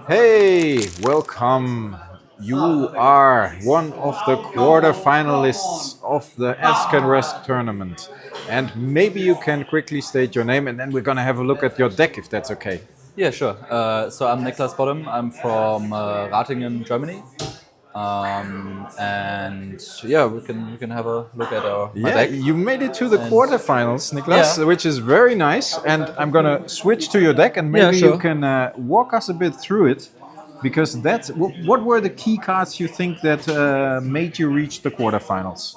Hey, welcome. You are one of the quarterfinalists of the ASCANRASK tournament. And maybe you can quickly state your name and then we're going to have a look at your deck if that's okay. Yeah, sure. So I'm Niklas Bodum. I'm from Ratingen, Germany. And yeah, we can have a look at my Yeah, deck. you made it to the And quarterfinals, Niklas, yeah, which is very nice. And I'm going to switch to your deck and yeah, maybe you sure. can walk us a bit through it. Because that's what were the key cards you think that made you reach the quarterfinals?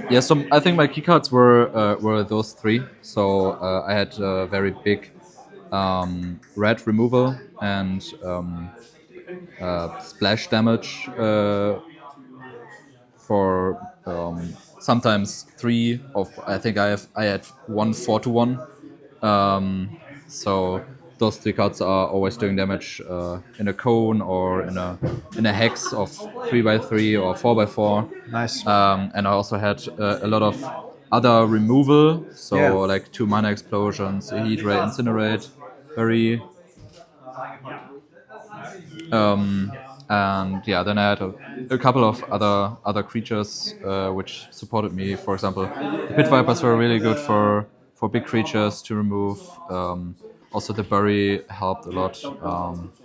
Yeah, so I think my keycards were those three. So I had a very big red removal and splash damage for sometimes three of I think I had 1 4-1. So those three cards are always doing damage in a cone or in a hex of 3x3 or 4x4. Nice. And I also had a lot of other removal, so Yeah. like 2 mana explosions, a heat ray, incinerate, very. And yeah, then I had a couple of other creatures which supported me. For example, the Pit Vipers were really good for big creatures to remove. Also, the Bury helped a lot.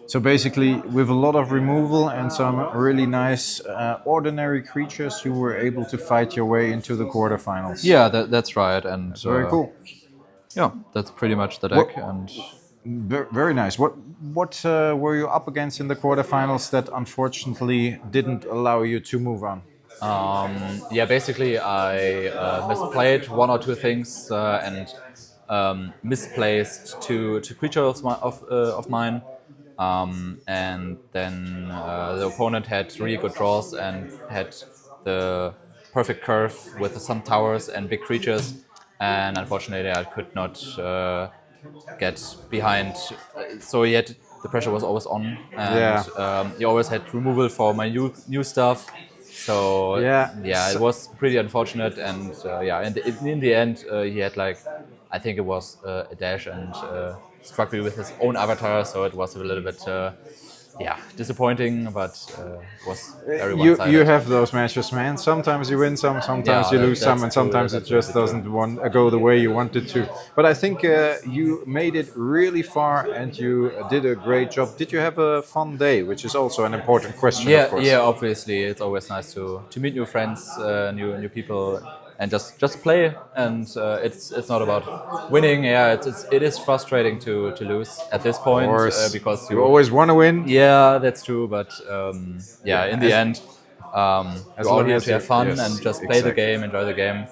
So basically, with a lot of removal and some really nice ordinary creatures, you were able to fight your way into the quarterfinals. Yeah, that's right. And Very cool. yeah, that's pretty much the deck. And Very nice. What were you up against in the quarterfinals that unfortunately didn't allow you to move on? yeah, basically I misplayed 1 or 2 things and misplaced two creatures of mine. And then the opponent had really good draws and had the perfect curve with some towers and big creatures. And unfortunately, I could not get behind. So the pressure was always on, and he always had removal for my new stuff. So yeah, it was pretty unfortunate. And yeah, in the end, he had like, I think it was a dash and struck me with his own avatar. So it was a little bit yeah, disappointing, but was very one-sided. You have those matches, man. Sometimes you win some, sometimes you lose some, and sometimes it just doesn't go the way you wanted to. But I think you made it really far, and you did a great job. Did you have a fun day, which is also an important question, of course? Yeah, obviously, it's always nice to meet new friends, new people, and just play. And it's not about winning. Yeah, it is frustrating to lose at this point because you always want to win. Yeah, that's true. But yeah, in the end, we're all here to have fun and just play the game, enjoy the game.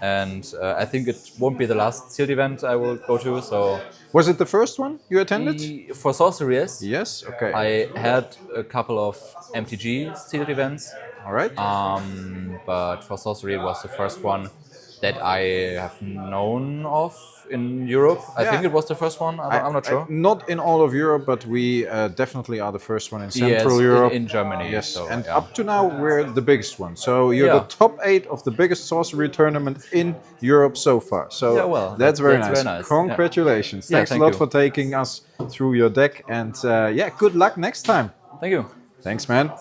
And I think it won't be the last sealed event I will go to. So was it the first one you attended? For Sorcery, yes. Yes. Okay. I had a couple of MTG sealed events. All right. But for Sorcery, it was the first one that I have known of in Europe. I think it was the first one. I'm not sure. Not in all of Europe, but we definitely are the first one in Central Europe. In Germany. Yes, so, and yeah. up to now we're the biggest one. So you're the top 8 of the biggest sorcery tournament in Europe so far. So yeah, well, that's very nice. Congratulations! Yeah. Thanks a lot for taking us through your deck, and yeah, good luck next time. Thank you. Thanks, man.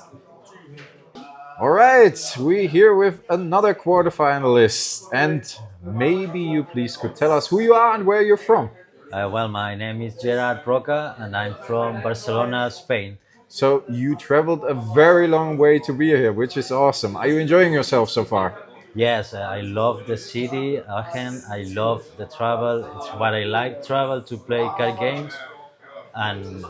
All right, we're here with another quarterfinalist, and maybe you please could tell us who you are and where you're from. Well, my name is Gerard Roca, and I'm from Barcelona, Spain. So you traveled a very long way to be here, which is awesome. Are you enjoying yourself so far? Yes, I love the city, Aachen. I love the travel. It's what I like, travel to play card games. And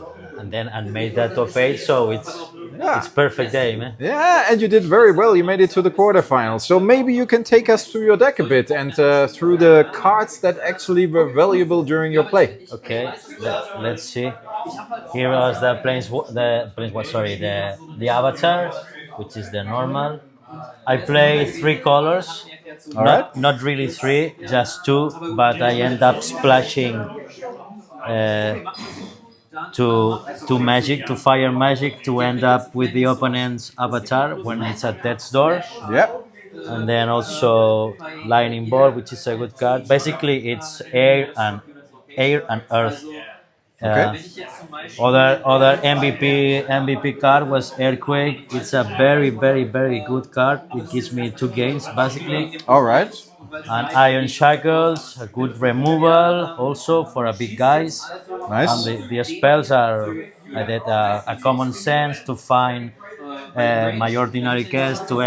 then I made that top 8, so it's perfect day, man. Yeah, and you did very well. You made it to the quarterfinals. So maybe you can take us through your deck a bit and through the cards that actually were valuable during your play. Okay, let's see. Here was the the avatar, which is the normal. I play 3 colors. Not really 3, just 2, but I end up splashing to magic, to fire magic, to end up with the opponent's avatar when it's at death's door. Yeah. And then also lightning bolt, which is a good card. Basically, it's air and earth Okay. Other MVP card was Earthquake. It's a very good card. It gives me 2 gains basically. All right. And Iron Shackles, a good removal also for a big guys. And Nice. the spells are a common sense to find my ordinary cast to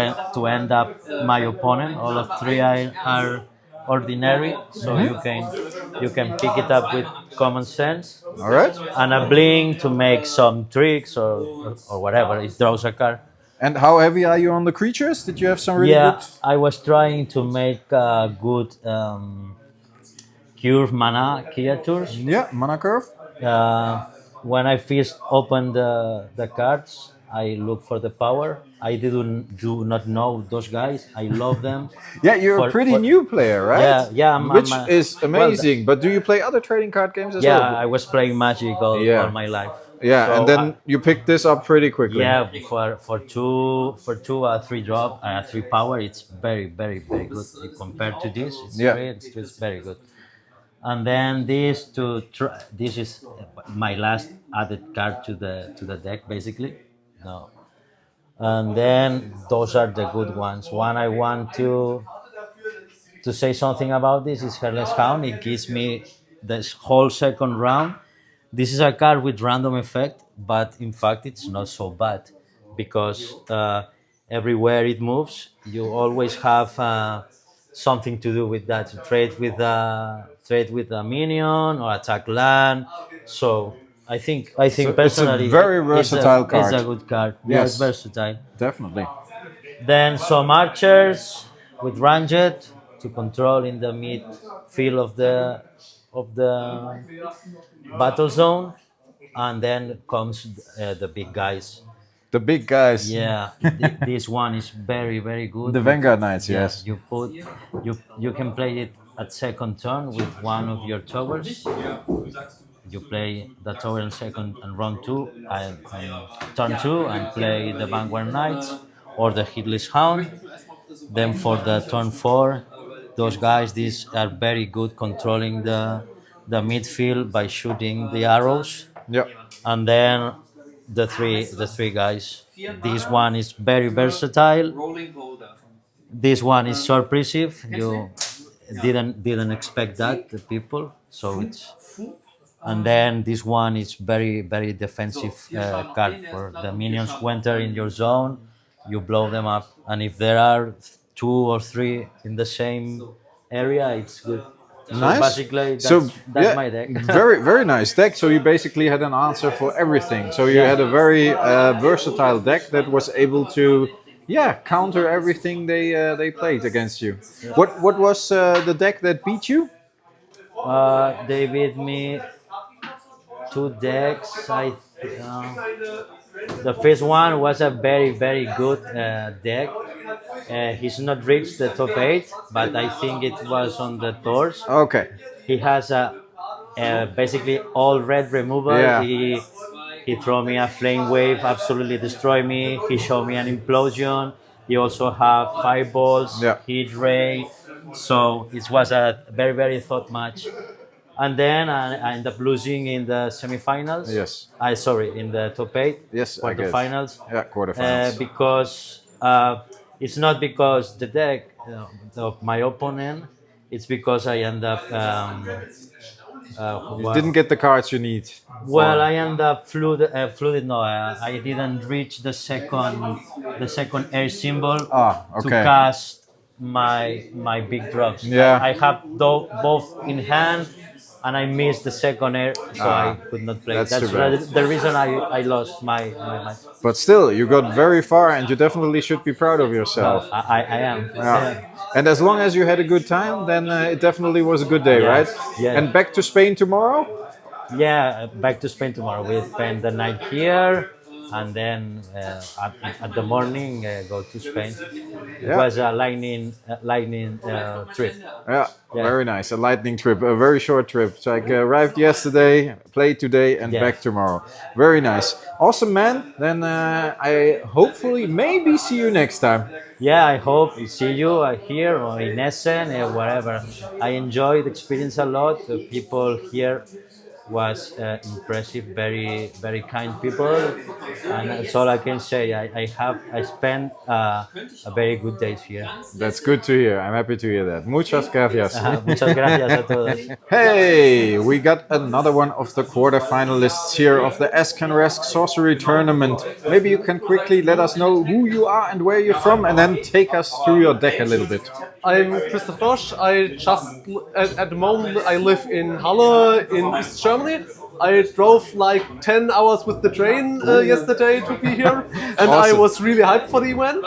end up my opponent. All of 3 are ordinary, so you can pick it up with common sense. All right. And a blink to make some tricks or whatever. It draws a card. And how heavy are you on the creatures? Did you have some really Yeah, good? I was trying to make good curve mana creatures. Yeah, mana curve. When I first opened the cards, I look for the power. I do not know those guys. I love them. Yeah, you're a pretty new player, right? Yeah. Which is amazing. But do you play other trading card games as well? I was playing Magic all my life. Yeah, So and then you picked this up pretty quickly. yeah, for 3 drop 3 power, it's very good compared to this. It's very good. And then this is my last added card to the deck basically. No. And then those are the good ones. One I want to say something about this is Headless Hound. It gives me this whole second round. This is a card with random effect, but in fact it's not so bad because everywhere it moves, you always have something to do with that. To trade with a minion or attack land. So I think personally it's a very versatile card. It's a good card. Yeah, Yes. it's versatile. Definitely. Then some archers with ranged to control in the mid field of the battle zone, and then comes the big guys. The big guys. Yeah, this one is very good. The Vanguard Knights, Yeah, yes. you can play it at second turn with one of your towers. You play the tower in second and round 2 and turn 2 and play the Vanguard Knights or the Headless Hound. Then for the turn 4, those guys these are very good controlling the midfield by shooting the arrows. Yeah. And then the three guys. This one is very versatile. This one is surprising. You didn't expect that, the people. So it's. And then this one is very defensive card for the minions who enter in your zone. You blow them up, and if there are 2 or 3 in the same area, it's good. So Nice. basically, that's my deck. very nice deck. So you basically had an answer for everything. So you had a very versatile deck that was able to, counter everything they played against you. What was the deck that beat you? They beat me 2 decks. The first one was a very good deck. He's not reached the top 8, but I think it was on the tours. Okay. He has basically all red removal. Yeah. He threw me a flame wave, absolutely destroy me. He showed me an implosion. He also have fireballs, heat ray. So it was a very thought match. And then I ended up losing in the semifinals. Yes. In the top 8. Yes, I guess. Quarterfinals. Yeah, quarterfinals. Because it's not because the deck of my opponent. It's because I end up. You didn't get the cards you need. Well, I end up flooded. No, I didn't reach the second air symbol to cast my big drops. Yeah. I have both in hand, and I missed the second air, so I could not play. That's the reason I lost my match. But still, you got very far, and you definitely should be proud of yourself. I am. Yeah. And as long as you had a good time, then it definitely was a good day, right? Yeah. And back to Spain tomorrow? Yeah, back to Spain tomorrow. We spend the night here, and then at the morning go to Spain. It was a lightning trip. Yeah, very nice. A lightning trip, a very short trip. So I arrived yesterday, played today, and back tomorrow. Very nice. Awesome, man. Then I hopefully maybe see you next time. Yeah, I hope see you here or in Essen or wherever. I enjoyed the experience a lot. The people here was impressive, very kind people, and that's all I can say. I spent a very good days here. That's good to hear. I'm happy to hear that. Muchas gracias. Muchas gracias a todos. Hey, we got another one of the quarterfinalists here of the ASCANRASK Sorcery Tournament. Maybe you can quickly let us know who you are and where you're from, and then take us through your deck a little bit. I'm Christoph Dosch. At the moment I live in Halle in East Germany. I drove like 10 hours with the train yesterday to be here, and I Awesome. was really hyped for the event.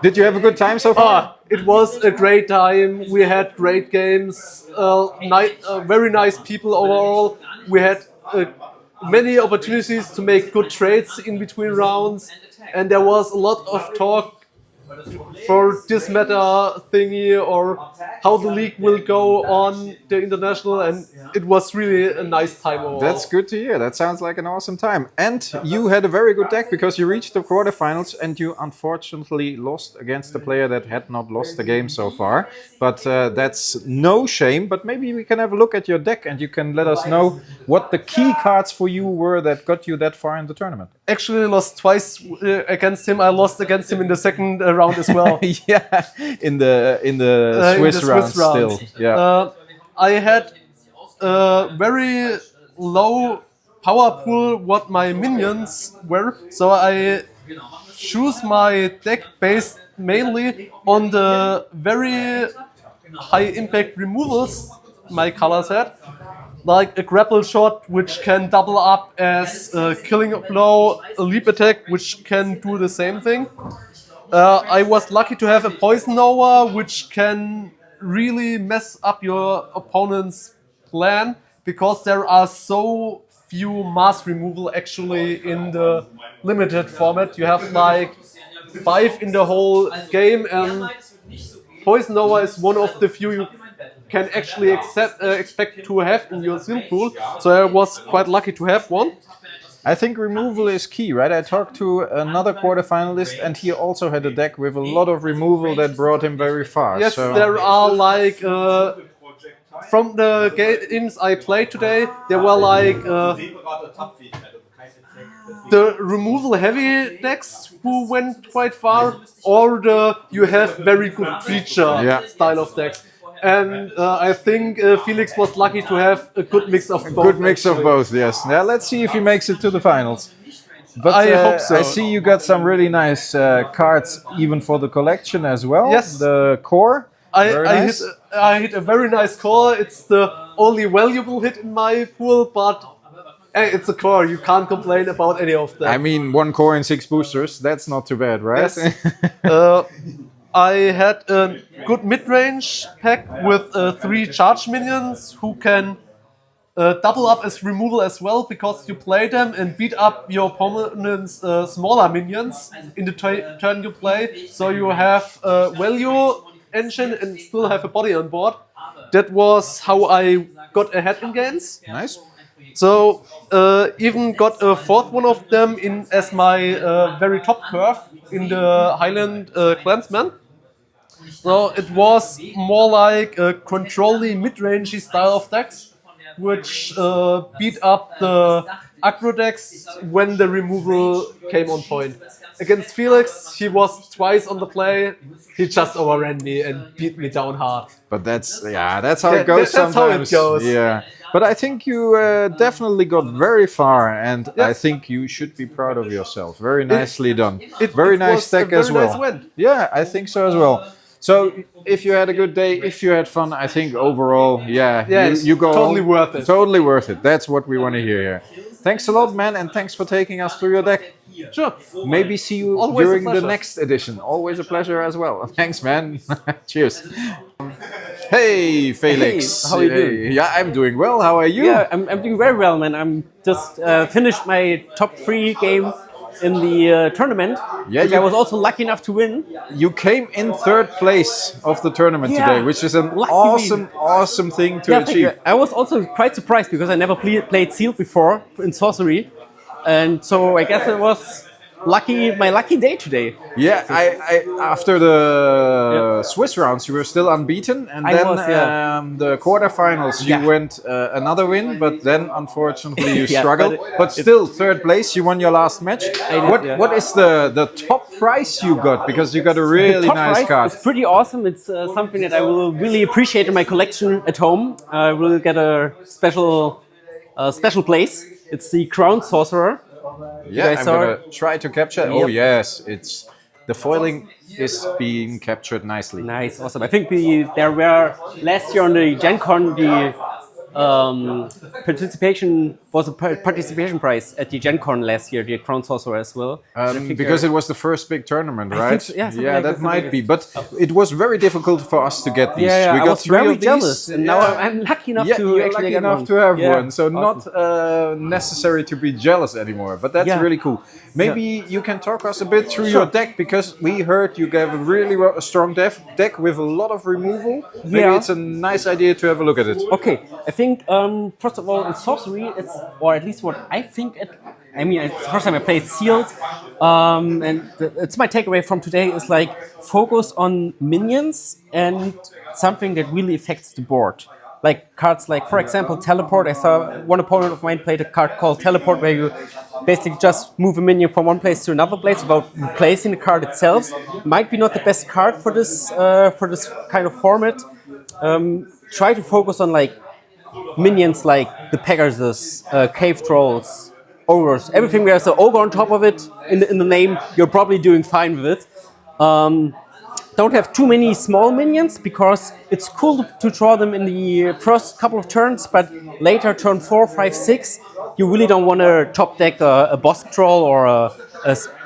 Did you have a good time so far? It was a great time. We had great games, very nice people overall. We had many opportunities to make good trades in between rounds, and there was a lot of talk for this meta thingy or how the league will go on the international, and it was really a nice time overall. That's good to hear. That sounds like an awesome time. And you had a very good deck because you reached the quarterfinals and you unfortunately lost against a player that had not lost the game so far. But that's no shame. But maybe we can have a look at your deck and you can let us know what the key cards for you were that got you that far in the tournament. Actually lost twice against him. I lost against him in the second round as well. Yeah, in the Swiss round still. Yeah. I had a very low power pool what my minions were, so I choose my deck based mainly on the very high impact removals my colors had, like a grapple shot which can double up as a killing blow, a leap attack which can do the same thing. I was lucky to have a Poison Nova, which can really mess up your opponent's plan because there are so few mass removal actually in the limited format. You have like 5 in the whole game, and Poison Nova is one of the few you can actually expect to have in your skill pool. So I was quite lucky to have one. I think removal is key, right? I talked to another quarterfinalist and he also had a deck with a lot of removal that brought him very far. Yes, so. there are like, from the games I played today, there were like the removal heavy decks who went quite far, or the you have very good creature style of decks. And I think Felix was lucky to have a good mix of both. Good mix of both, yes. Now let's see if he makes it to the finals. But I hope so. I see you got some really nice cards even for the collection as well. Yes. The core. I hit a very nice core. It's the only valuable hit in my pool, but it's a core. You can't complain about any of them. I mean, 1 core and 6 boosters. That's not too bad, right? Yes. I had a good mid-range pack with 3 charge minions who can double up as removal as well, because you play them and beat up your opponent's smaller minions in the turn you play. So you have a value engine and still have a body on board. That was how I got ahead in games. Nice. So even got a 4th one of them in as my very top curve in the Highland Clansman. So it was more like a controlly mid-rangey style of decks, which beat up the aggro decks when the removal came on point. Against Felix, he was twice on the play. He just overran me and beat me down hard. But that's how it goes that's sometimes. how it goes. Yeah. But I think you definitely got very far, and I think you should be proud of yourself. Very nicely done. Very nice deck as well. Nice win. Yeah, I think so as well. So if you had a good day, if you had fun, I think overall, you go totally home. worth it. Totally worth it. That's what we want to hear here. Thanks a lot, man, and thanks for taking us through your deck. Sure. Maybe see you Always a during the pleasure. next edition. Always a pleasure as well. Thanks, man. Cheers. Hey, Felix. Hey, how are you doing? Yeah, I'm doing well. How are you? Yeah, I'm doing very well, man. I'm just finished my top 3 game in the tournament. Yeah, which I was also lucky enough to win. You came in 3rd place of the tournament Yeah, today, which is an lucky me. awesome thing to Thank you. achieve. I was also quite surprised because I never played sealed before in sorcery, and so I guess it was my lucky day today. Yeah, I after the Swiss rounds, you were still unbeaten, and I then was, yeah. the quarterfinals, you Yeah. went another win, but then unfortunately you Yeah, struggled. But still, third place. You won your last match. did, yeah. What is the top prize you got? Because you got a really Top nice prize card. is pretty awesome. It's something that I will really appreciate in my collection at home. I will get a special place. It's the Crown Sorcerer. Yeah, guys I'm saw gonna it? try to capture. Oh Yep. yes, it's the foiling is being captured nicely. Nice, awesome. I think there were last year on the Gen Con the participation prize at the Gen Con last year, the Crown Sorcerer as well. Because it was the first big tournament, right? think so, yeah, something like that that, might something be. But it was very difficult for us to get these. Yeah, we I got was 3 very of these. jealous, and now I'm lucky enough Yeah, to you're actually lucky get enough one. to have Yeah, one, so awesome. not necessary to be jealous anymore. But that's Yeah. really cool. Maybe you can talk us a bit through your deck, because we heard you have a really strong deck with a lot of removal. Maybe Yeah. it's a nice idea to have a look at it. Okay, I think first of all in Sorcery, or at least what I think it's the first time I played Sealed, and it's my takeaway from today is like focus on minions and something that really affects the board. Like cards like, for example, Teleport. I saw one opponent of mine played a card called Teleport, where you basically just move a minion from one place to another place without replacing the card itself. Might be not the best card for this kind of format. Try to focus on like minions like the Pegasus, Cave Trolls, Ogres, everything where there's an ogre on top of it in the name, you're probably doing fine with it. Don't have too many small minions, because it's cool to draw them in the first couple of turns, but later, turn 4, 5, 6, you really don't want to top deck a boss troll or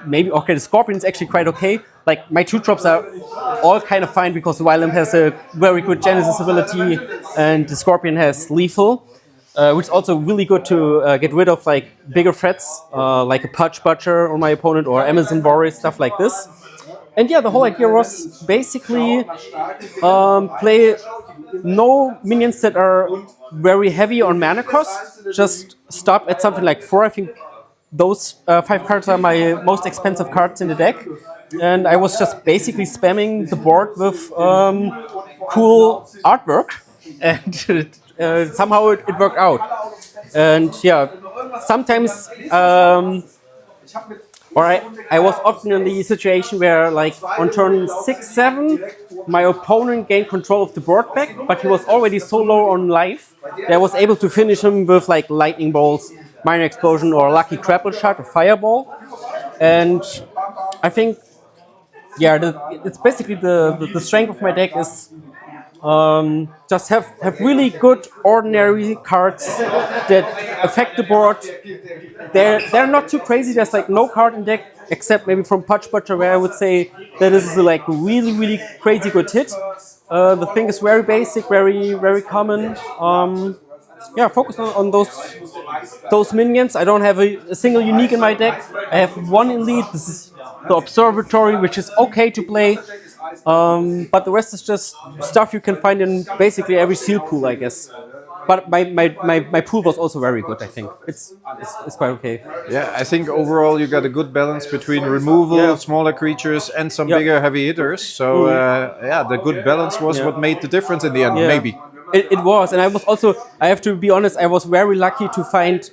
maybe, okay, the Scorpion is actually quite okay. Like, my 2-drops are all kind of fine, because the Wildland has a very good Genesis ability, and the Scorpion has Lethal, which is also really good to get rid of like bigger threats, like a Pudge Butcher on my opponent, or Amazon Warrior, stuff like this. And yeah, the whole idea was basically play no minions that are very heavy on mana cost. Just stop at something like 4. I think those 5 cards are my most expensive cards in the deck. And I was just basically spamming the board with cool artwork. And somehow it worked out. And yeah, sometimes... I was often in the situation where, like, on turn 6, 7, my opponent gained control of the board back, but he was already so low on life that I was able to finish him with, like, Lightning Bolts, Minor Explosion, or Lucky Grapple Shot, or Fireball. And I think, yeah, it's basically the strength of my deck is just have really good ordinary cards that affect the board. They're not too crazy. There's like no card in deck except maybe from Pudge Butcher, where I would say that this is like a really crazy good hit. The thing is very basic, very common. Yeah, focus on those minions. I don't have a single unique in my deck. I have 1 elite. This is the Observatory, which is okay to play. But the rest is just stuff you can find in basically every seal pool, I guess. But my pool was also very good, I think. It's quite okay. Yeah, I think overall you got a good balance between removal, smaller creatures, and some bigger heavy hitters. So yeah, the good balance was what made the difference in the end, maybe. It was, and I was also, I have to be honest, I was very lucky to find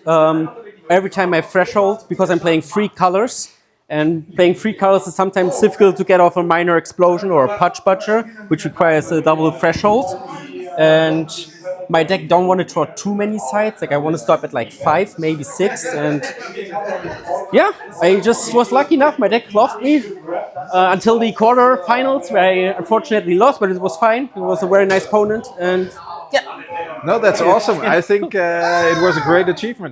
every time my threshold, because I'm playing 3 colors. And playing 3 colors is sometimes difficult to get off a Minor Explosion or a Pudge Butcher, which requires a double threshold. And my deck don't want to draw too many sides. Like, I want to stop at like 5, maybe 6. And yeah, I just was lucky enough. My deck loved me until the quarterfinals, where I unfortunately lost, but it was fine. It was a very nice opponent. And yeah. No, that's awesome. I think it was a great achievement.